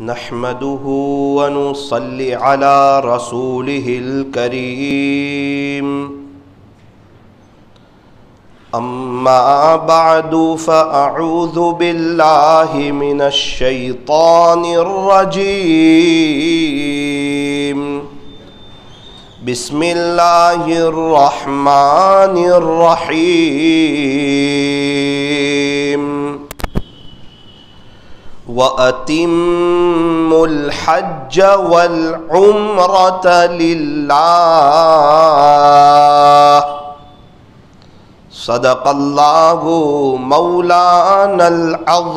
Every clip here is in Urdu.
نحمده ونصلي على رسوله الكريم أما بعد فأعوذ بالله من الشيطان الرجيم بسم الله الرحمن الرحيم وَأَتِمُّوا الْحَجَّ وَالْعُمْرَةَ لِلَّهِ صدق اللہ مولانا العظیم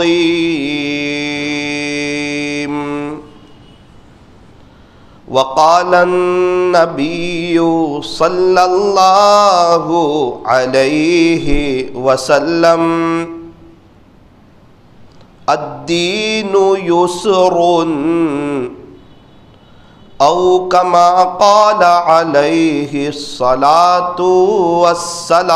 وقال النبی صلی اللہ علیہ وسلم الدین یسر او کما قال علیہ الصلاۃ والسلام۔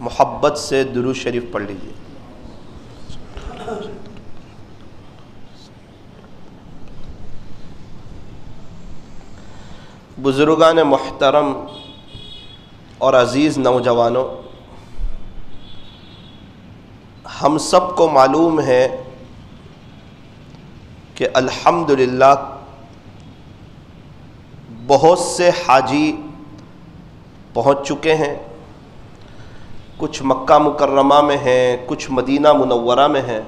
محبت سے درود شریف پڑھ لیجیے۔ بزرگان محترم اور عزیز نوجوانوں، ہم سب کو معلوم ہے کہ الحمدللہ بہت سے حاجی پہنچ چکے ہیں، کچھ مکہ مکرمہ میں ہیں، کچھ مدینہ منورہ میں ہیں،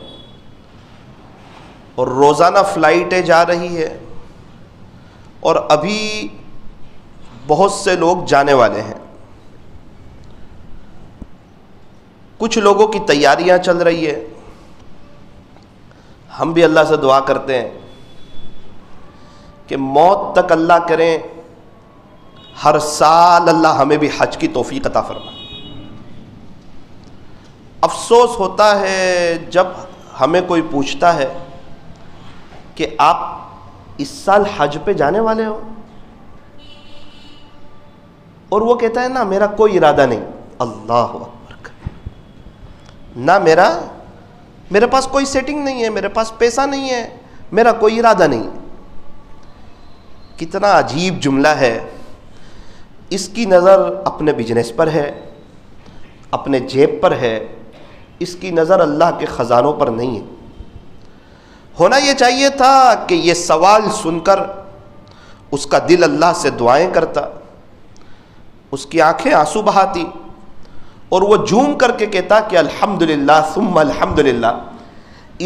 اور روزانہ فلائٹیں جا رہی ہے، اور ابھی بہت سے لوگ جانے والے ہیں۔ کچھ لوگوں کی تیاریاں چل رہی ہے۔ ہم بھی اللہ سے دعا کرتے ہیں کہ موت تک اللہ کریں ہر سال اللہ ہمیں بھی حج کی توفیق عطا فرمائے۔ افسوس ہوتا ہے جب ہمیں کوئی پوچھتا ہے کہ آپ اس سال حج پہ جانے والے ہو، اور وہ کہتا ہے نا میرا کوئی ارادہ نہیں۔ اللہ اکبر، نہ میرے پاس کوئی سیٹنگ نہیں ہے، میرے پاس پیسہ نہیں ہے، میرا کوئی ارادہ نہیں۔ کتنا عجیب جملہ ہے۔ اس کی نظر اپنے بزنس پر ہے، اپنے جیب پر ہے، اس کی نظر اللہ کے خزانوں پر نہیں ہے۔ ہونا یہ چاہیے تھا کہ یہ سوال سن کر اس کا دل اللہ سے دعائیں کرتا، اس کی آنکھیں آنسو بہاتی، اور وہ جھوم کر کے کہتا کہ الحمدللہ ثم الحمدللہ،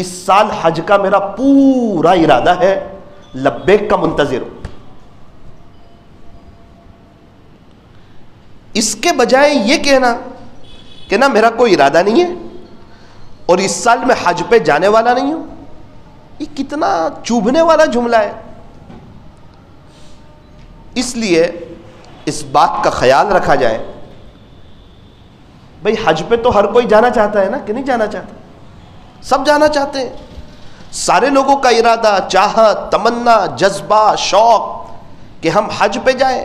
اس سال حج کا میرا پورا ارادہ ہے، لبیک کا منتظر ہوں۔ اس کے بجائے یہ کہنا کہ نہ میرا کوئی ارادہ نہیں ہے اور اس سال میں حج پہ جانے والا نہیں ہوں، یہ کتنا چوبھنے والا جملہ ہے۔ اس لیے اس بات کا خیال رکھا جائے، بھئی حج پہ تو ہر کوئی جانا چاہتا ہے نا، کہ نہیں جانا چاہتا؟ سب جانا چاہتے ہیں۔ سارے لوگوں کا ارادہ، چاہت، تمنا، جذبہ، شوق کہ ہم حج پہ جائیں،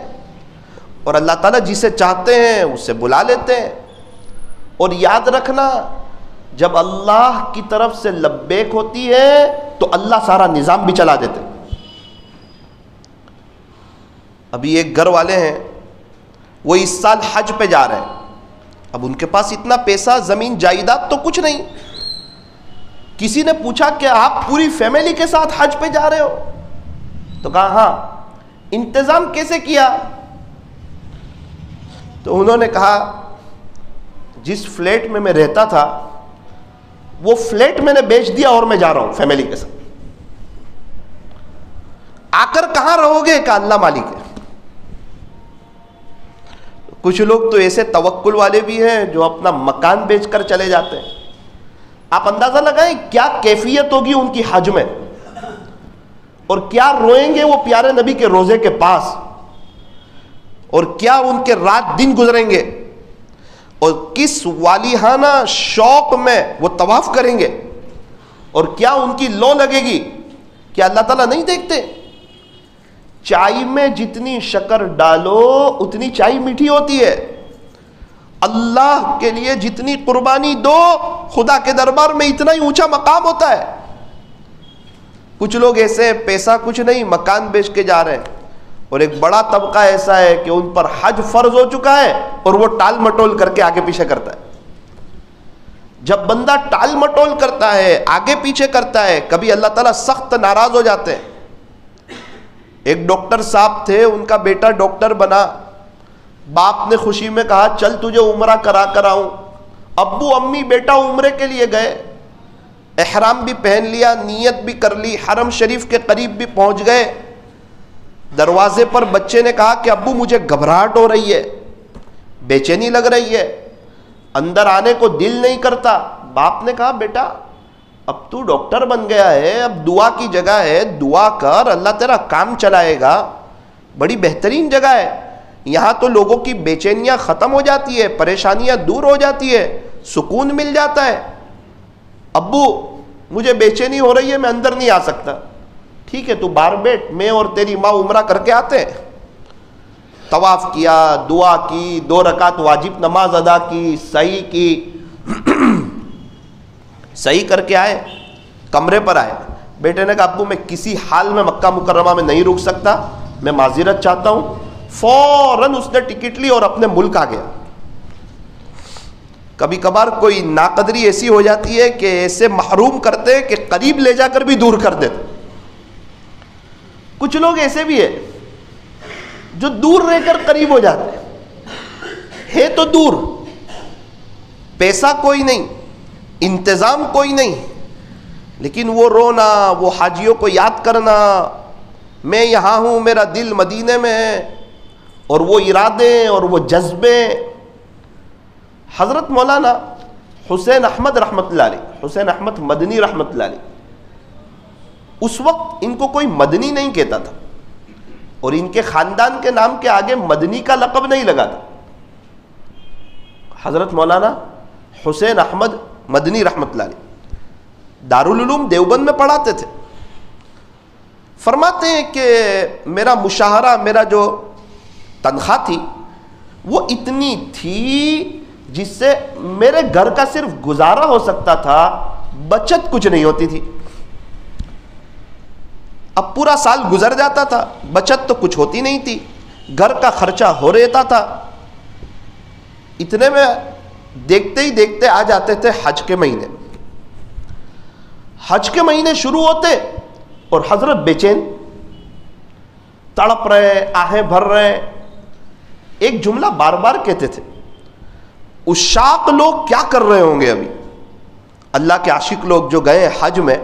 اور اللہ تعالیٰ جسے چاہتے ہیں اسے بلا لیتے ہیں۔ اور یاد رکھنا، جب اللہ کی طرف سے لبیک ہوتی ہے تو اللہ سارا نظام بھی چلا دیتے۔ ابھی ایک گھر والے ہیں، وہ اس سال حج پہ جا رہے ہیں۔ اب ان کے پاس اتنا پیسہ، زمین، جائیداد تو کچھ نہیں۔ کسی نے پوچھا کہ آپ پوری فیملی کے ساتھ حج پہ جا رہے ہو؟ تو کہا ہاں۔ انتظام کیسے کیا؟ تو انہوں نے کہا جس فلیٹ میں میں رہتا تھا وہ فلیٹ میں نے بیچ دیا اور میں جا رہا ہوں فیملی کے ساتھ۔ آ کر کہاں رہو گے؟ کہ اللہ مالک ہے۔ کچھ لوگ تو ایسے توکل والے بھی ہیں جو اپنا مکان بیچ کر چلے جاتے ہیں۔ آپ اندازہ لگائیں کیا کیفیت ہوگی ان کی حج میں، اور کیا روئیں گے وہ پیارے نبی کے روزے کے پاس، اور کیا ان کے رات دن گزریں گے، اور کس والیحانہ شوق میں وہ طواف کریں گے، اور کیا ان کی لو لگے گی۔ کیا اللہ تعالیٰ نہیں دیکھتے؟ چائے میں جتنی شکر ڈالو اتنی چائے میٹھی ہوتی ہے، اللہ کے لیے جتنی قربانی دو خدا کے دربار میں اتنا ہی اونچا مقام ہوتا ہے. کچھ لوگ ایسے ہیں پیسہ کچھ نہیں مکان بیچ کے جا رہے ہیں, اور ایک بڑا طبقہ ایسا ہے کہ ان پر حج فرض ہو چکا ہے اور وہ ٹال مٹول کر کے آگے پیچھے کرتا ہے. جب بندہ ٹال مٹول کرتا ہے آگے پیچھے کرتا ہے کبھی اللہ تعالیٰ سخت ناراض ہو جاتے ہیں. ایک ڈاکٹر صاحب تھے, ان کا بیٹا ڈاکٹر بنا, باپ نے خوشی میں کہا چل تجھے عمرہ کرا کر آؤں. ابو امی بیٹا عمرے کے لیے گئے, احرام بھی پہن لیا, نیت بھی کر لی, حرم شریف کے قریب بھی پہنچ گئے. دروازے پر بچے نے کہا کہ ابو مجھے گھبراہٹ ہو رہی ہے, بے چینی لگ رہی ہے, اندر آنے کو دل نہیں کرتا. باپ نے کہا بیٹا اب تو ڈاکٹر بن گیا ہے, اب دعا کی جگہ ہے, دعا کر, اللہ تیرا کام چلائے گا. بڑی بہترین جگہ ہے, یہاں تو لوگوں کی بے چینیاں ختم ہو جاتی ہے, پریشانیاں دور ہو جاتی ہے, سکون مل جاتا ہے. ابو مجھے بے چینی ہو رہی ہے, میں اندر نہیں آ سکتا. ٹھیک ہے تو باہر بیٹھ, میں اور تیری ماں عمرہ کر کے آتے ہیں. طواف کیا, دعا کی, 2 رکعت واجب نماز ادا کی, سعی کی, صحیح کر کے آئے, کمرے پر آئے. بیٹے نے کہا ابو میں کسی حال میں مکہ مکرمہ میں نہیں رک سکتا, میں معذرت چاہتا ہوں. فوراً اس نے ٹکٹ لی اور اپنے ملک آ گیا. کبھی کبھار کوئی ناقدری ایسی ہو جاتی ہے کہ ایسے محروم کرتے کہ قریب لے جا کر بھی دور کر دیتے. کچھ لوگ ایسے بھی ہیں جو دور رہ کر قریب ہو جاتے ہیں, تو دور, پیسہ کوئی نہیں, انتظام کوئی نہیں, لیکن وہ رونا, وہ حاجیوں کو یاد کرنا, میں یہاں ہوں میرا دل مدینے میں ہے, اور وہ ارادے اور وہ جذبے. حضرت مولانا حسین احمد رحمۃ اللہ علیہ, حسین احمد مدنی رحمۃ اللہ علیہ, اس وقت ان کو کوئی مدنی نہیں کہتا تھا, اور ان کے خاندان کے نام کے آگے مدنی کا لقب نہیں لگا تھا. حضرت مولانا حسین احمد مدنی رحمۃ اللہ علیہ دارالعلوم دیوبند میں پڑھاتے تھے. فرماتے ہیں کہ میرا مشاہرہ, میرا جو تنخواہ تھی وہ اتنی تھی جس سے میرے گھر کا صرف گزارا ہو سکتا تھا, بچت کچھ نہیں ہوتی تھی. اب پورا سال گزر جاتا تھا, بچت تو کچھ ہوتی نہیں تھی, گھر کا خرچہ ہو رہتا تھا. اتنے میں دیکھتے ہی دیکھتے آ جاتے تھے حج کے مہینے. حج کے مہینے شروع ہوتے اور حضرت بے چین, تڑپ رہے, آہیں بھر رہے. ایک جملہ بار بار کہتے تھے, عشاق لوگ کیا کر رہے ہوں گے ابھی. اللہ کے عاشق لوگ جو گئے حج میں,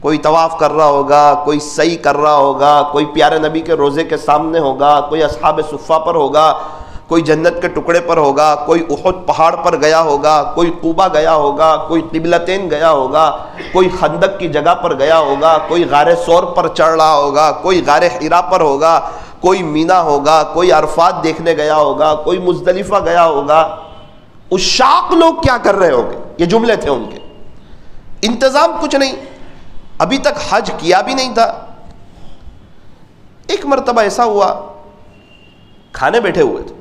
کوئی طواف کر رہا ہوگا, کوئی سعی کر رہا ہوگا, کوئی پیارے نبی کے روزے کے سامنے ہوگا, کوئی اصحاب صفہ پر ہوگا, کوئی جنت کے ٹکڑے پر ہوگا, کوئی احد پہاڑ پر گیا ہوگا, کوئی قبا گیا ہوگا, کوئی قبلتین گیا ہوگا, کوئی خندق کی جگہ پر گیا ہوگا, کوئی غار ثور پر چڑھ رہا ہوگا, کوئی غار حرا پر ہوگا, کوئی مینا ہوگا, کوئی عرفات دیکھنے گیا ہوگا, کوئی مزدلفہ گیا ہوگا. عشاق لوگ کیا کر رہے ہوں گے, یہ جملے تھے ان کے. انتظام کچھ نہیں, ابھی تک حج کیا بھی نہیں تھا. ایک مرتبہ ایسا ہوا, کھانے بیٹھے ہوئے تھے,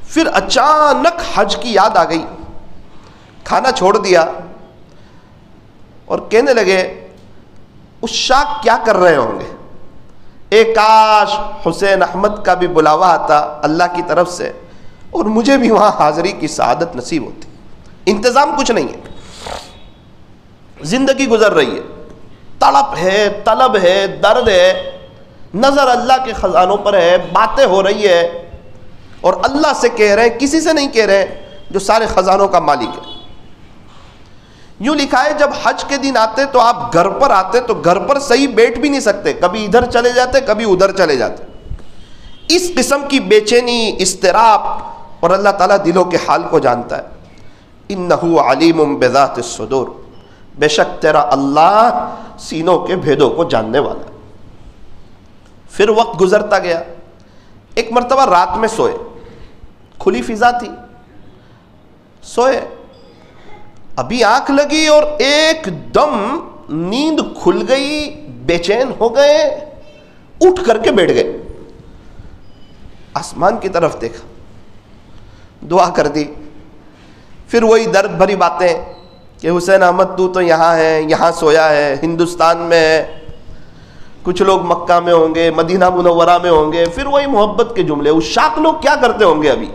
پھر اچانک حج کی یاد آ گئی, کھانا چھوڑ دیا اور کہنے لگے عشاق کیا کر رہے ہوں گے. کاش حسین احمد کا بھی بلاوا آتا اللہ کی طرف سے اور مجھے بھی وہاں حاضری کی سعادت نصیب ہوتی. انتظام کچھ نہیں ہے, زندگی گزر رہی ہے, تڑپ ہے, طلب ہے, درد ہے, نظر اللہ کے خزانوں پر ہے, باتیں ہو رہی ہے, اور اللہ سے کہہ رہے ہیں, کسی سے نہیں کہہ رہے, جو سارے خزانوں کا مالک ہے. یوں لکھا ہے جب حج کے دن آتے تو آپ گھر پر آتے تو گھر پر صحیح بیٹھ بھی نہیں سکتے, کبھی ادھر چلے جاتے, کبھی ادھر چلے جاتے. اس قسم کی بے چینی, اضطراب, اور اللہ تعالیٰ دلوں کے حال کو جانتا ہے. انہ علیم بذات الصدور, بے شک تیرا اللہ سینوں کے بھیدوں کو جاننے والا ہے. پھر وقت گزرتا گیا. ایک مرتبہ رات میں سوئے, کھلی فضا تھی, سوئے, ابھی آنکھ لگی اور ایک دم نیند کھل گئی, بے چین ہو گئے, اٹھ کر کے بیٹھ گئے. آسمان کی طرف دیکھا, دعا کر دی. پھر وہی درد بھری باتیں کہ حسین احمد تو یہاں ہے, یہاں سویا ہے, ہندوستان میں ہے, کچھ لوگ مکہ میں ہوں گے, مدینہ منورہ میں ہوں گے. پھر وہی محبت کے جملے. اس شاک لوگ کیا کرتے ہوں گے ابھی,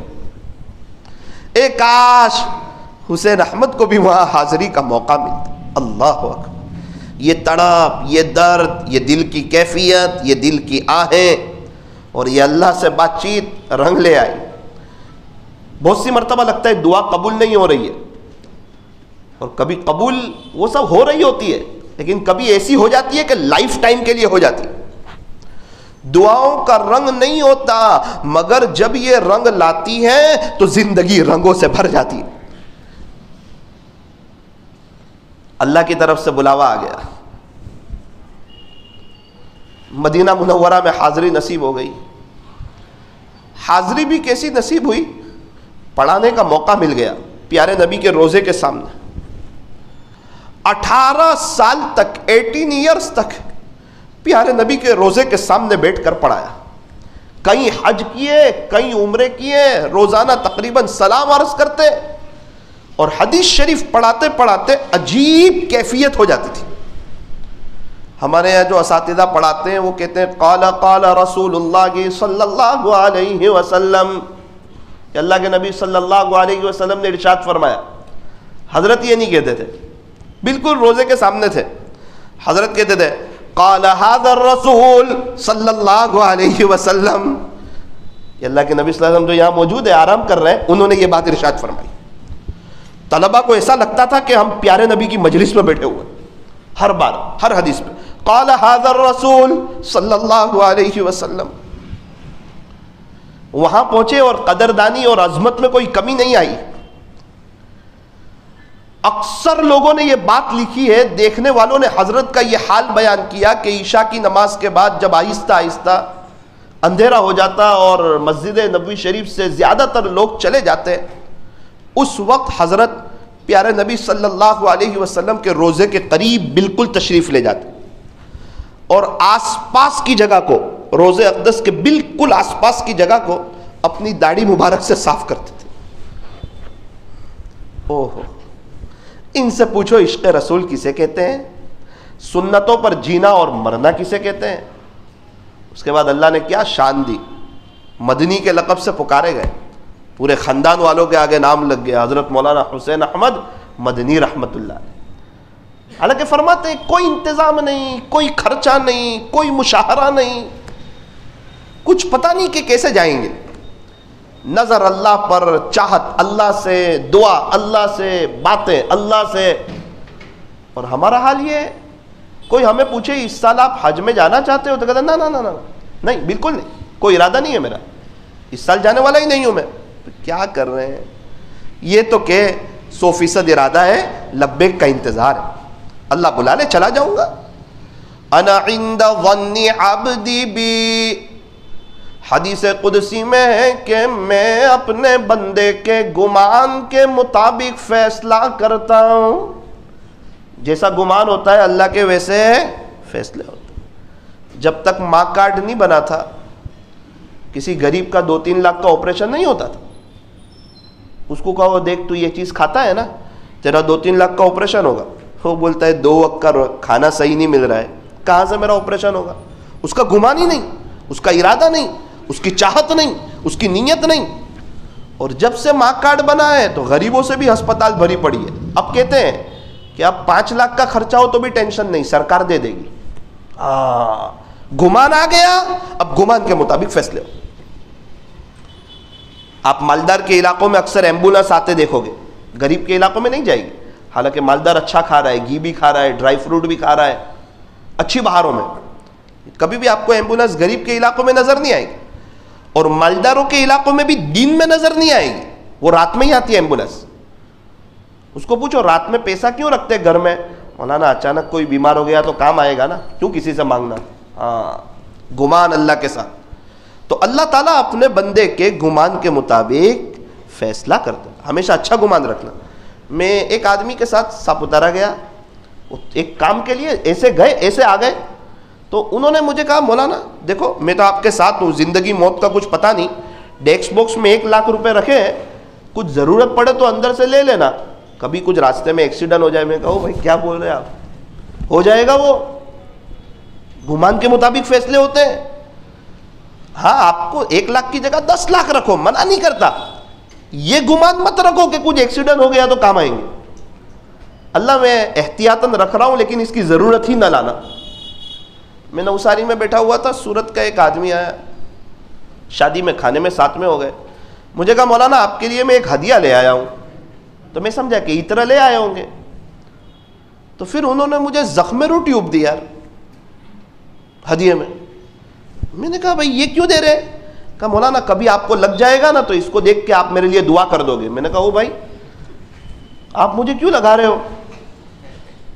ایک کاش حسین احمد کو بھی وہاں حاضری کا موقع ملتا. اللہ اکبر. یہ تڑپ, یہ درد, یہ دل کی کیفیت, یہ دل کی آہیں اور یہ اللہ سے بات چیت رنگ لے آئی. بہت سی مرتبہ لگتا ہے دعا قبول نہیں ہو رہی ہے, اور کبھی قبول وہ سب ہو رہی ہوتی ہے, لیکن کبھی ایسی ہو جاتی ہے کہ لائف ٹائم کے لیے ہو جاتی ہے. دعاؤں کا رنگ نہیں ہوتا, مگر جب یہ رنگ لاتی ہے تو زندگی رنگوں سے بھر جاتی ہے. اللہ کی طرف سے بلاوا آ گیا, مدینہ منورہ میں حاضری نصیب ہو گئی. حاضری بھی کیسی نصیب ہوئی, پڑھانے کا موقع مل گیا پیارے نبی کے روزے کے سامنے. 18 سال تک, 18 ایئرز تک پیارے نبی کے روزے کے سامنے بیٹھ کر پڑھایا. کئی حج کیے, کئی عمرے کیے, روزانہ تقریباً سلام عرض کرتے, اور حدیث شریف پڑھاتے پڑھاتے عجیب کیفیت ہو جاتی تھی. ہمارے یہاں جو اساتذہ پڑھاتے ہیں وہ کہتے ہیں قال قال رسول اللہ صلی اللہ علیہ وسلم, کہ اللہ کے نبی صلی اللہ علیہ وسلم نے ارشاد فرمایا. حضرت یہ نہیں کہتے تھے, بالکل روزے کے سامنے تھے. حضرت کہتے تھے قال هذا الرسول صلی اللہ علیہ وسلم. کہ اللہ کے نبی صلی اللہ علیہ وسلم جو یہاں موجود ہے, آرام کر رہے ہیں, انہوں نے یہ بات ارشاد فرمائی. طلبہ کو ایسا لگتا تھا کہ ہم پیارے نبی کی مجلس میں بیٹھے ہوئے, ہر بار ہر حدیث پہ قال هذا الرسول صلی اللہ علیہ وسلم. وہاں پہنچے اور قدردانی اور عظمت میں کوئی کمی نہیں آئی. اکثر لوگوں نے یہ بات لکھی ہے, دیکھنے والوں نے حضرت کا یہ حال بیان کیا کہ عشاء کی نماز کے بعد جب آہستہ آہستہ اندھیرا ہو جاتا اور مسجد نبوی شریف سے زیادہ تر لوگ چلے جاتے, اس وقت حضرت پیارے نبی صلی اللہ علیہ وسلم کے روزے کے قریب بالکل تشریف لے جاتے, اور آس پاس کی جگہ کو, روزے اقدس کے بالکل آس پاس کی جگہ کو اپنی داڑھی مبارک سے صاف کرتے تھے. اوہو, ان سے پوچھو عشق رسول کسے کہتے ہیں, سنتوں پر جینا اور مرنا کسے کہتے ہیں. اس کے بعد اللہ نے کیا شان دی, مدنی کے لقب سے پکارے گئے, پورے خاندان والوں کے آگے نام لگ گیا, حضرت مولانا حسین احمد مدنی رحمت اللہ علیہ. حالانکہ فرماتے ہیں کوئی انتظام نہیں, کوئی خرچہ نہیں, کوئی مشاہرہ نہیں, کچھ پتہ نہیں کہ کیسے جائیں گے. نظر اللہ پر, چاہت اللہ سے, دعا اللہ سے, باتیں اللہ سے. اور ہمارا حال یہ ہے, کوئی ہمیں پوچھے اس سال آپ حج میں جانا چاہتے ہو, تو کہتے ہیں نا نہیں, بالکل نہیں, کوئی ارادہ نہیں ہے میرا, اس سال جانے والا ہی نہیں ہوں میں. کیا کر رہے ہیں, یہ تو کہ 100% ارادہ ہے, لبیک کا انتظار ہے. اللہ بلا لے چلا جاؤں گا. انا عند ظن عبدی بی, حدیث قدسی میں ہے کہ میں اپنے بندے کے گمان کے مطابق فیصلہ کرتا ہوں. جیسا گمان ہوتا ہے اللہ کے ویسے فیصلے ہوتے ہیں. جب تک ماں کارڈ نہیں بنا تھا, کسی غریب کا 2-3 لاکھ کا آپریشن نہیں ہوتا تھا. اس کو کہو دیکھ تو یہ چیز کھاتا ہے نا, تیرا 2-3 لاکھ کا آپریشن ہوگا. وہ بولتا ہے 2 وقت کا کھانا صحیح نہیں مل رہا ہے, کہاں سے میرا آپریشن ہوگا. اس کا گمان ہی نہیں, اس کا ارادہ نہیں, اس کی چاہت نہیں, اس کی نیت نہیں. اور جب سے ماں کارڈ بنا ہے تو غریبوں سے بھی ہسپتال بھری پڑی ہے. اب کہتے ہیں کہ اب 5 لاکھ کا خرچہ ہو تو بھی ٹینشن نہیں, سرکار دے دے گی. گمان آ گیا, اب گمان کے مطابق فیصلے ہو. آپ مالدار کے علاقوں میں اکثر ایمبولینس آتے دیکھو گے, غریب کے علاقوں میں نہیں جائے گی. حالانکہ مالدار اچھا کھا رہا ہے, گھی بھی کھا رہا ہے, ڈرائی فروٹ بھی کھا رہا ہے, اچھی بہاروں میں. کبھی بھی آپ کو ایمبولینس غریب کے علاقوں میں نظر نہیں آئے گی, اور مالداروں کے علاقوں میں بھی دن میں نظر نہیں آئے گی, وہ رات میں ہی آتی ہے ایمبولینس. اس کو پوچھو رات میں پیسہ کیوں رکھتے گھر میں, مولانا اچانک کوئی بیمار ہو گیا تو کام آئے گا نا, کیوں کسی سے مانگنا. گمان اللہ کے ساتھ. تو اللہ تعالیٰ اپنے بندے کے گمان کے مطابق فیصلہ کرتا ہے. ہمیشہ اچھا گمان رکھنا. میں ایک آدمی کے ساتھ ساپوتارہ گیا, ایک کام کے لیے, ایسے گئے ایسے آ گئے. تو انہوں نے مجھے کہا مولانا دیکھو میں تو آپ کے ساتھ ہوں, زندگی موت کا کچھ پتہ نہیں, ڈیسک باکس میں 1 لاکھ روپے رکھے ہیں, کچھ ضرورت پڑے تو اندر سے لے لینا. کبھی کچھ راستے میں ایکسیڈنٹ ہو جائے, میں کہوں بھائی کیا بول رہے ہیں آپ, ہو جائے گا, وہ گمان کے مطابق فیصلے ہوتے ہیں. ہاں آپ کو 1 لاکھ کی جگہ 10 لاکھ رکھو, منع نہیں کرتا, یہ گمان مت رکھو کہ کچھ ایکسیڈنٹ ہو گیا تو کام آئیں گے. اللہ میں احتیاطاً رکھ رہا ہوں لیکن اس کی ضرورت ہی نہ لانا. میں نوساری میں بیٹھا ہوا تھا, سورت کا ایک آدمی آیا, شادی میں کھانے میں ساتھ میں ہو گئے. مجھے کہا مولانا آپ کے لیے میں ایک ہدیہ لے آیا ہوں. تو میں سمجھا کہ اترا لے آئے ہوں گے. تو پھر انہوں نے مجھے زخمرو ٹیوب دی یار ہدیے میں. میں نے کہا بھائی یہ کیوں دے رہے؟ کہا مولانا کبھی آپ کو لگ جائے گا نا تو اس کو دیکھ کے آپ میرے لیے دعا کر دو گے. میں نے کہا او بھائی آپ مجھے کیوں لگا رہے ہو,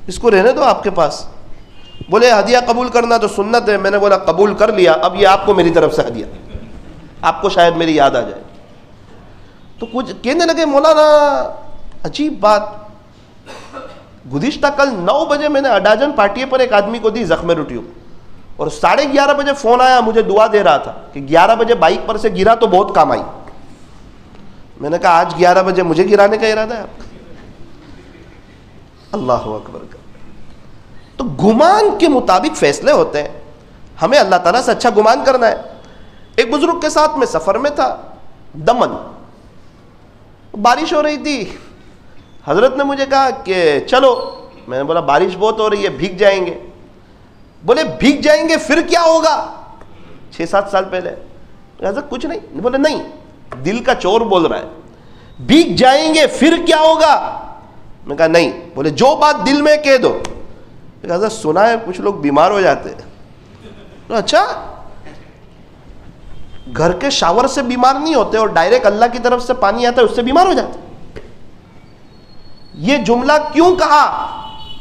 اس کو رہنے دو آپ کے پاس. بولے ہدیہ قبول کرنا تو سنت ہے. میں نے بولا قبول کر لیا, اب یہ آپ کو میری طرف سے ہدیہ, آپ کو شاید میری یاد آ جائے. تو کچھ کہنے لگے مولانا عجیب بات, گزشتہ کل 9 بجے میں نے اڈاجن پارٹی پر ایک آدمی کو دی زخمرو ٹیوب, اور 11:30 بجے فون آیا, مجھے دعا دے رہا تھا کہ 11 بجے بائک پر سے گرا تو بہت کام آئی. میں نے کہا آج 11 بجے مجھے گرانے کا ارادہ ہے آپ کا؟ اللہ اکبر. تو گمان کے مطابق فیصلے ہوتے ہیں, ہمیں اللہ تعالیٰ سے اچھا گمان کرنا ہے. ایک بزرگ کے ساتھ میں سفر میں تھا, دمن, بارش ہو رہی تھی. حضرت نے مجھے کہا کہ چلو. میں نے بولا بارش بہت ہو رہی ہے, بھیگ جائیں گے. بولے بھیگ جائیں گے پھر کیا ہوگا؟ 6-7 سال پہلے. حضرت کچھ نہیں. بولے نہیں, دل کا چور بول رہا ہے, بھیگ جائیں گے پھر کیا ہوگا؟ میں کہا نہیں. بولے جو بات دل میں کہہ دو. حضرت سنا ہے کچھ لوگ بیمار ہو جاتے ہیں. اچھا, گھر کے شاور سے بیمار نہیں ہوتے اور ڈائریکٹ اللہ کی طرف سے پانی آتا ہے اس سے بیمار ہو جاتے. یہ جملہ کیوں کہا؟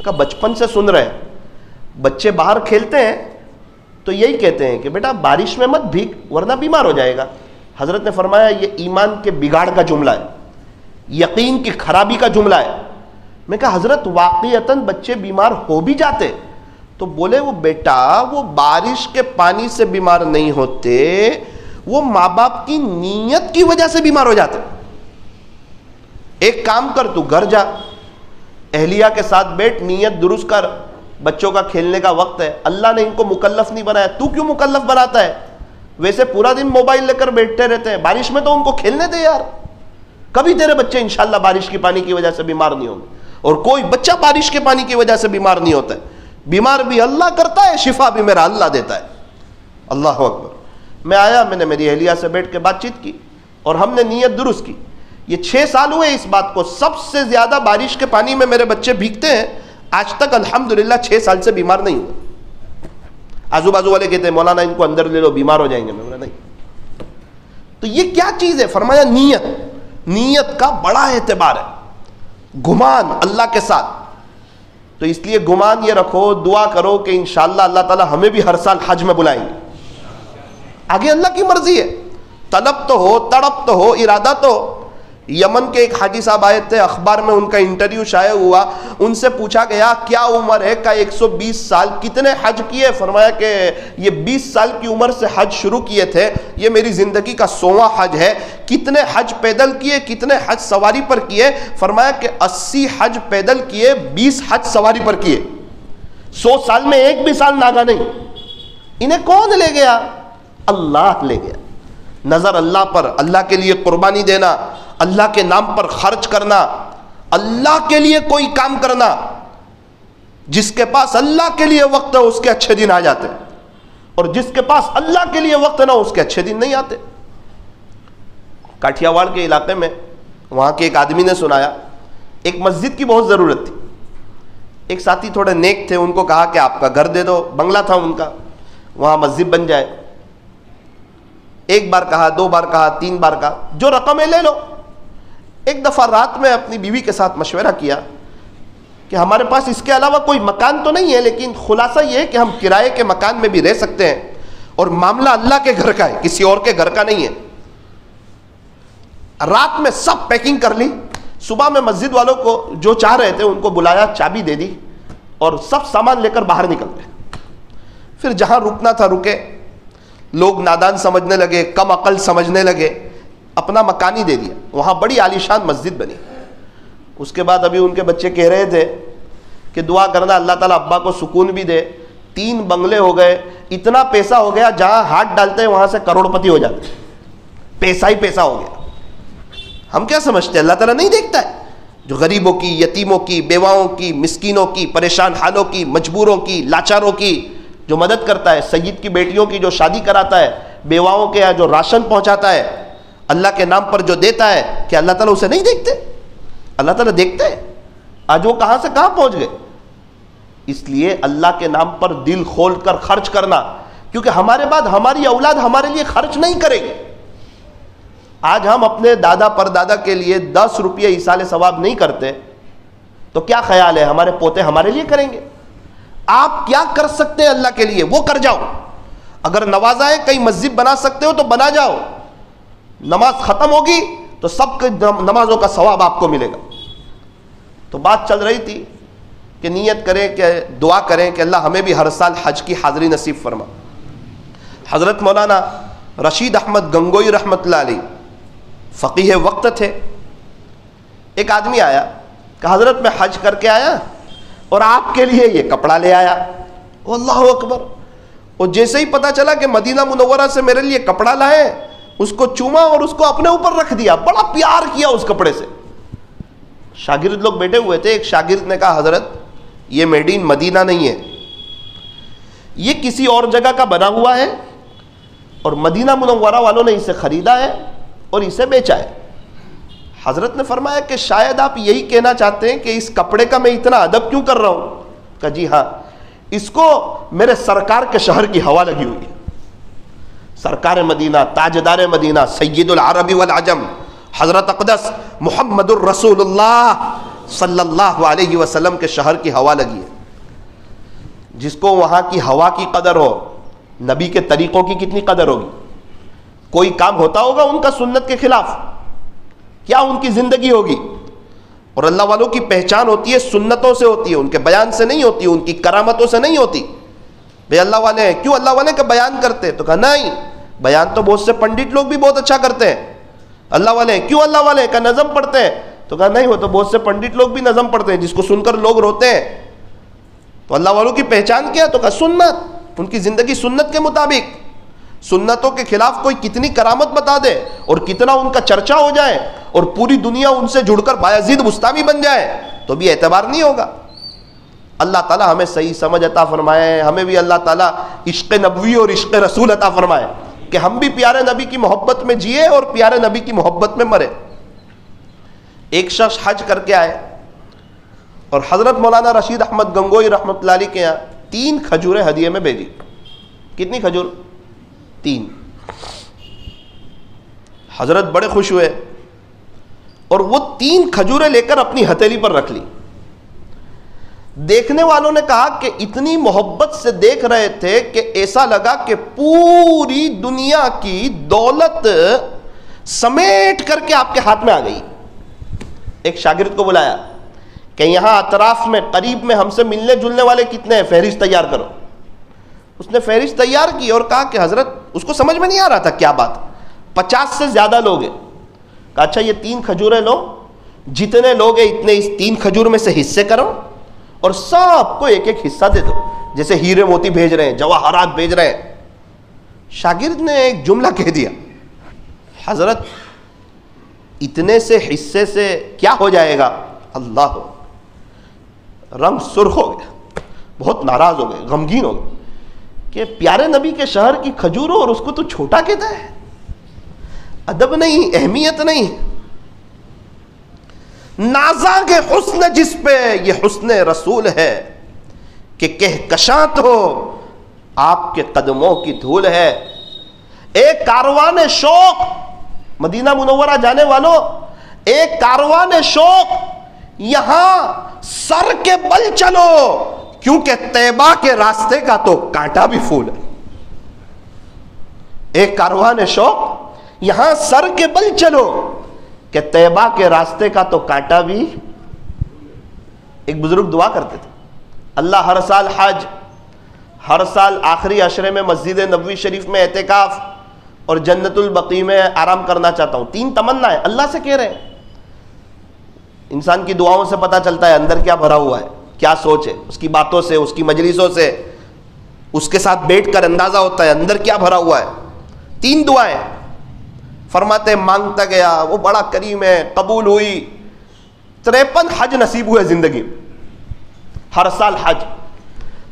کہ بچپن سے سن رہے ہیں, بچے باہر کھیلتے ہیں تو یہی کہتے ہیں کہ بیٹا بارش میں مت بھیگ ورنہ بیمار ہو جائے گا. حضرت نے فرمایا یہ ایمان کے بگاڑ کا جملہ ہے, یقین کی خرابی کا جملہ ہے. میں کہا حضرت واقعتاً بچے بیمار ہو بھی جاتے. تو بولے وہ بیٹا وہ بارش کے پانی سے بیمار نہیں ہوتے, وہ ماں باپ کی نیت کی وجہ سے بیمار ہو جاتے. ایک کام کر, تو گھر جا, اہلیہ کے ساتھ بیٹھ, نیت درست کر, بچوں کا کھیلنے کا وقت ہے. اللہ نے ان کو مکلف نہیں بنایا, تو کیوں مکلف بناتا ہے؟ ویسے پورا دن موبائل لے کر بیٹھتے رہتے ہیں, بارش میں تو ان کو کھیلنے دے یار. کبھی تیرے بچے انشاءاللہ بارش کے پانی کی وجہ سے بیمار نہیں ہوں گے. اور کوئی بچہ بارش کے پانی کی وجہ سے بیمار نہیں ہوتا ہے. بیمار بھی اللہ کرتا ہے, شفا بھی میرا اللہ دیتا ہے. اللہ اکبر. میں آیا, میں نے میری اہلیہ سے بیٹھ کے بات چیت کی اور ہم نے نیت درست کی. یہ 6 سال ہوئے اس بات کو, سب سے زیادہ بارش کے پانی میں میرے بچے بھیگتے ہیں. آج تک الحمدللہ 6 سال سے بیمار نہیں ہوئے. آزو بازو والے کہتے ہیں مولانا ان کو اندر لے لو بیمار ہو جائیں گے. میں بولا نہیں. تو یہ کیا چیز ہے؟ فرمایا نیت. نیت کا بڑا اعتبار ہے, گمان اللہ کے ساتھ. تو اس لیے گمان یہ رکھو, دعا کرو کہ انشاءاللہ اللہ تعالی ہمیں بھی ہر سال حج میں بلائیں گے. آگے اللہ کی مرضی ہے, طلب تو ہو, تڑپ تو ہو, ارادہ تو. یمن کے ایک حاجی صاحب آئے تھے, اخبار میں ان کا انٹرویو شائع ہوا. ان سے پوچھا گیا کیا عمر ہے؟ کا 120 سال. کتنے حج کیے؟ فرمایا کہ یہ 20 سال کی عمر سے حج شروع کیے تھے, یہ میری زندگی کا 100واں حج ہے. کتنے حج پیدل کیے, کتنے حج سواری پر کیے؟ فرمایا کہ 80 حج پیدل کیے, 20 حج سواری پر کیے. 100 سال میں ایک بھی سال ناگا نہیں. انہیں کون لے گیا؟ اللہ لے گیا. نظر اللہ پر, اللہ کے لیے قربانی دینا, اللہ کے نام پر خرچ کرنا, اللہ کے لیے کوئی کام کرنا. جس کے پاس اللہ کے لیے وقت ہے اس کے اچھے دن آ جاتے, اور جس کے پاس اللہ کے لیے وقت نہ اس کے اچھے دن نہیں آتے. کاٹھیا واڑ کے علاقے میں وہاں کے ایک آدمی نے سنایا ایک مسجد کی بہت ضرورت تھی. ایک ساتھی تھوڑے نیک تھے, ان کو کہا کہ آپ کا گھر دے دو, بنگلہ تھا ان کا, وہاں مسجد بن جائے. ایک بار کہا, 2 بار کہا, 3 بار کہا, جو رقم ہے لے لو. ایک دفعہ رات میں اپنی بیوی کے ساتھ مشورہ کیا کہ ہمارے پاس اس کے علاوہ کوئی مکان تو نہیں ہے, لیکن خلاصہ یہ ہے کہ ہم کرائے کے مکان میں بھی رہ سکتے ہیں, اور معاملہ اللہ کے گھر کا ہے, کسی اور کے گھر کا نہیں ہے. رات میں سب پیکنگ کر لی. صبح میں مسجد والوں کو جو چاہ رہے تھے ان کو بلایا, چابی دے دی, اور سب سامان لے کر باہر نکل گئے. پھر جہاں رکنا تھا رکے. لوگ نادان سمجھنے لگے, کم عقل سمجھنے لگے. اپنا مکانی دے دیا، وہاں بڑی عالیشان مسجد بنی۔ اس کے بعد ابھی ان کے بچے کہہ رہے تھے کہ دعا کرنا اللہ تعالیٰ ابا کو سکون بھی دے، 3 بنگلے ہو گئے، اتنا پیسہ ہو گیا جہاں ہاتھ ڈالتے ہیں وہاں سے کروڑ پتی ہو جاتے، پیسہ ہی پیسہ ہو گیا۔ ہم کیا سمجھتے ہیں اللہ تعالیٰ نہیں دیکھتا ہے؟ جو غریبوں کی، یتیموں کی، بیواؤں کی، مسکینوں کی، پریشان حالوں کی، مجبوروں کی، لاچاروں کی جو مدد کرتا ہے، سید کی بیٹیوں کی جو شادی کراتا ہے، بیواؤں کے جو راشن پہنچاتا ہے، اللہ کے نام پر جو دیتا ہے، کہ اللہ تعالیٰ اسے نہیں دیکھتے؟ اللہ تعالیٰ دیکھتے ہیں۔ آج وہ کہاں سے کہاں پہنچ گئے۔ اس لیے اللہ کے نام پر دل کھول کر خرچ کرنا، کیونکہ ہمارے بعد ہماری اولاد ہمارے لیے خرچ نہیں کرے گی۔ آج ہم اپنے دادا پردادا کے لیے 10 روپیہ ایصال ثواب نہیں کرتے، تو کیا خیال ہے ہمارے پوتے ہمارے لیے کریں گے؟ آپ کیا کر سکتے ہیں اللہ کے لیے وہ کر جاؤ۔ اگر نوازا ہے کہیں مسجد بنا سکتے ہو تو بنا جاؤ، نماز ختم ہوگی تو سب کے نمازوں کا ثواب آپ کو ملے گا۔ تو بات چل رہی تھی کہ نیت کریں کہ دعا کریں کہ اللہ ہمیں بھی ہر سال حج کی حاضری نصیب فرما۔ حضرت مولانا رشید احمد گنگوئی رحمۃ اللہ علیہ فقیہ وقت تھے۔ ایک آدمی آیا کہ حضرت میں حج کر کے آیا اور آپ کے لیے یہ کپڑا لے آیا۔ اللہ اکبر! اور جیسے ہی پتا چلا کہ مدینہ منورہ سے میرے لیے کپڑا لائے، اس کو چوما اور اس کو اپنے اوپر رکھ دیا، بڑا پیار کیا اس کپڑے سے۔ شاگرد لوگ بیٹھے ہوئے تھے، ایک شاگرد نے کہا حضرت یہ میڈ ان مدینہ نہیں ہے، یہ کسی اور جگہ کا بنا ہوا ہے اور مدینہ منورہ والوں نے اسے خریدا ہے اور اسے بیچا ہے۔ حضرت نے فرمایا کہ شاید آپ یہی کہنا چاہتے ہیں کہ اس کپڑے کا میں اتنا ادب کیوں کر رہا ہوں؟ کہا جی ہاں، اس کو میرے سرکار کے شہر کی ہوا لگی ہوئی ہے۔ سرکار مدینہ، تاجدار مدینہ، سید العرب والعجم، حضرت اقدس محمد الرسول اللہ صلی اللہ علیہ وسلم کے شہر کی ہوا لگی ہے۔ جس کو وہاں کی ہوا کی قدر ہو، نبی کے طریقوں کی کتنی قدر ہوگی؟ کوئی کام ہوتا ہوگا ان کا سنت کے خلاف؟ کیا ان کی زندگی ہوگی؟ اور اللہ والوں کی پہچان ہوتی ہے سنتوں سے ہوتی ہے، ان کے بیان سے نہیں ہوتی، ان کی کرامتوں سے نہیں ہوتی۔ بھئی اللہ والے ہیں، کیوں اللہ والے کا بیان کرتے؟ تو کہا نہیں، بیان تو بہت سے پنڈت لوگ بھی بہت اچھا کرتے ہیں۔ اللہ والے ہیں، کیوں اللہ والے کا نظم پڑھتے ہیں؟ تو کہا نہیں، وہ تو بہت سے پنڈت لوگ بھی نظم پڑھتے ہیں جس کو سن کر لوگ روتے ہیں۔ تو اللہ والوں کی پہچان کیا؟ تو کہا سنت، ان کی زندگی سنت کے مطابق۔ سنتوں کے خلاف کوئی کتنی کرامت بتا دے اور کتنا ان کا چرچا ہو جائے اور پوری دنیا ان سے جڑ کر بایزید بستامی بن جائے تو بھی اعتبار نہیں ہوگا۔ اللہ تعالیٰ ہمیں صحیح سمجھ عطا فرمائے، ہمیں بھی اللہ تعالیٰ عشق نبوی اور عشق رسول عطا فرمائے کہ ہم بھی پیارے نبی کی محبت میں جیے اور پیارے نبی کی محبت میں مرے۔ ایک شخص حج کر کے آئے اور حضرت مولانا رشید احمد گنگوئی رحمۃ اللہ علیہ کے یہاں 3 کھجوریں ہدیے میں بھیجی۔ کتنی کھجور؟ 3۔ حضرت بڑے خوش ہوئے اور وہ 3 کھجوریں لے کر اپنی ہتھیلی پر رکھ لی۔ دیکھنے والوں نے کہا کہ اتنی محبت سے دیکھ رہے تھے کہ ایسا لگا کہ پوری دنیا کی دولت سمیٹ کر کے آپ کے ہاتھ میں آ گئی۔ ایک شاگرد کو بلایا کہ یہاں اطراف میں قریب میں ہم سے ملنے جلنے والے کتنے ہیں، فہرست تیار کرو۔ اس نے فہرست تیار کی اور کہا کہ حضرت، اس کو سمجھ میں نہیں آ رہا تھا کیا بات، 50 سے زیادہ لوگ ہیں۔ کہا اچھا یہ 3 کھجوریں لو، جتنے لوگ ہیں اتنے اس 3 کھجور میں سے حصے کرو اور سب کو ایک ایک حصہ دے دو، جیسے ہیرے موتی بھیج رہے ہیں، جواہرات بھیج رہے ہیں۔ شاگرد نے ایک جملہ کہہ دیا، حضرت اتنے سے حصے سے کیا ہو جائے گا؟ اللہ! رنگ سرخ ہو گیا، بہت ناراض ہو گئے، غمگین ہو گئے کہ پیارے نبی کے شہر کی کھجوروں اور اس کو تو چھوٹا کہتا ہے۔ ادب نہیں، اہمیت نہیں۔ نازاگ حسن جس پہ یہ حسن رسول ہے کہ کہکشاں تو آپ کے قدموں کی دھول ہے۔ ایک کاروان شوق، مدینہ منورہ جانے والوں، ایک کاروان شوق، یہاں سر کے بل چلو کیونکہ طیبہ کے راستے کا تو کانٹا بھی پھول ہے۔ ایک کاروان شوق، یہاں سر کے بل چلو کہ طیبہ کے راستے کا تو کانٹا بھی۔ ایک بزرگ دعا کرتے تھے، اللہ ہر سال حج، ہر سال آخری عشرے میں مسجد نبوی شریف میں اعتکاف، اور جنت البقیع میں آرام کرنا چاہتا ہوں. 3 تمنا ہے, اللہ سے کہہ رہے ہیں. انسان کی دعاؤں سے پتہ چلتا ہے اندر کیا بھرا ہوا ہے, کیا سوچ ہے, اس کی باتوں سے, اس کی مجلسوں سے, اس کے ساتھ بیٹھ کر اندازہ ہوتا ہے اندر کیا بھرا ہوا ہے. 3 دعائیں فرماتے ہیں مانگتا گیا, وہ بڑا کریم ہے, قبول ہوئی. 53 حج نصیب ہوئے زندگی میں, ہر سال حج.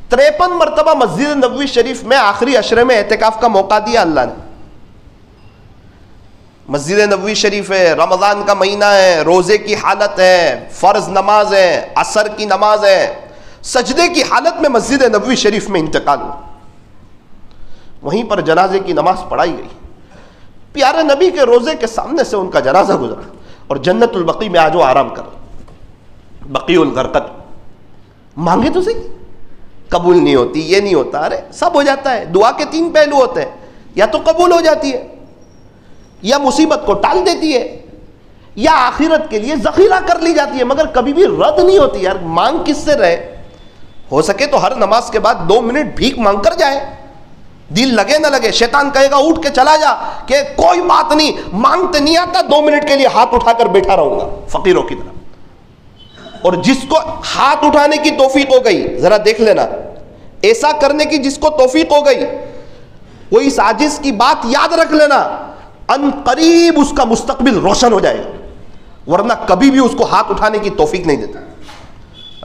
53 مرتبہ مسجد نبوی شریف میں آخری عشرے میں اعتکاف کا موقع دیا اللہ نے. مسجد نبوی شریف ہے, رمضان کا مہینہ ہے, روزے کی حالت ہے, فرض نماز ہے, عصر کی نماز ہے, سجدے کی حالت میں مسجد نبوی شریف میں انتقال ہوا. وہیں پر جنازے کی نماز پڑھائی گئی. پیارے نبی کے روزے کے سامنے سے ان کا جنازہ گزرا, اور جنت البقیع میں آج وہ آرام کر, بقیع الغرقد. مانگے تو صحیح, قبول نہیں ہوتی, یہ نہیں ہوتا, ارے سب ہو جاتا ہے. دعا کے 3 پہلو ہوتے ہیں, یا تو قبول ہو جاتی ہے, یا مصیبت کو ٹال دیتی ہے, یا آخرت کے لیے ذخیرہ کر لی جاتی ہے, مگر کبھی بھی رد نہیں ہوتی. یار مانگ کس سے رہے, ہو سکے تو ہر نماز کے بعد 2 منٹ بھیک مانگ کر جائے, دل لگے نہ لگے. شیطان کہے گا اٹھ کے چلا جا, کہ کوئی بات نہیں, مانگتے نہیں آتا, 2 منٹ کے لیے ہاتھ اٹھا کر بیٹھا رہوں گا فقیروں کی طرح. اور جس کو ہاتھ اٹھانے کی توفیق ہو گئی, ذرا دیکھ لینا, ایسا کرنے کی جس کو توفیق ہو گئی, وہ اس عاجز کی بات یاد رکھ لینا, ان قریب اس کا مستقبل روشن ہو جائے گا, ورنہ کبھی بھی اس کو ہاتھ اٹھانے کی توفیق نہیں دیتا.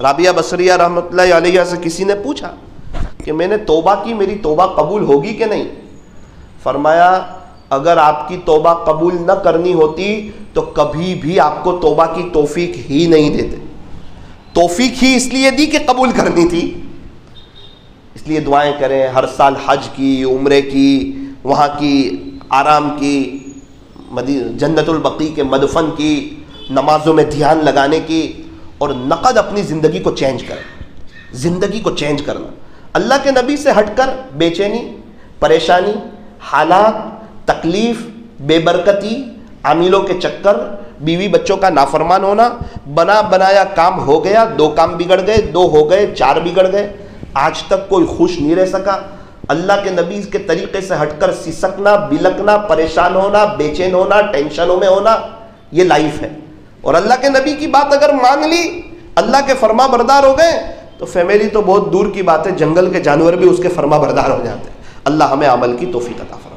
رابعہ بصریہ رحمۃ اللہ علیہ سے کسی نے پوچھا کہ میں نے توبہ کی, میری توبہ قبول ہوگی کہ نہیں؟ فرمایا اگر آپ کی توبہ قبول نہ کرنی ہوتی تو کبھی بھی آپ کو توبہ کی توفیق ہی نہیں دیتے. توفیق ہی اس لیے دی کہ قبول کرنی تھی. اس لیے دعائیں کریں, ہر سال حج کی, عمرے کی, وہاں کی آرام کی, جنت البقیع کے مدفن کی, نمازوں میں دھیان لگانے کی, اور نقد اپنی زندگی کو چینج کریں. زندگی کو چینج کرنا, اللہ کے نبی سے ہٹ کر بے چینی, پریشانی, حالات, تکلیف, بے برکتی, عاملوں کے چکر, بیوی بچوں کا نافرمان ہونا, بنا بنایا کام ہو گیا, 2 کام بگڑ گئے, 2 ہو گئے, 4 بگڑ گئے, آج تک کوئی خوش نہیں رہ سکا. اللہ کے نبی کے طریقے سے ہٹ کر سسکنا, بلکنا, پریشان ہونا, بے چین ہونا, ٹینشنوں میں ہونا, یہ لائف ہے. اور اللہ کے نبی کی بات اگر مان لی, اللہ کے فرما بردار ہو گئے, تو فیملی تو بہت دور کی بات ہے, جنگل کے جانور بھی اس کے فرما بردار ہو جاتے ہیں. اللہ ہمیں عمل کی توفیق عطا فرمائے.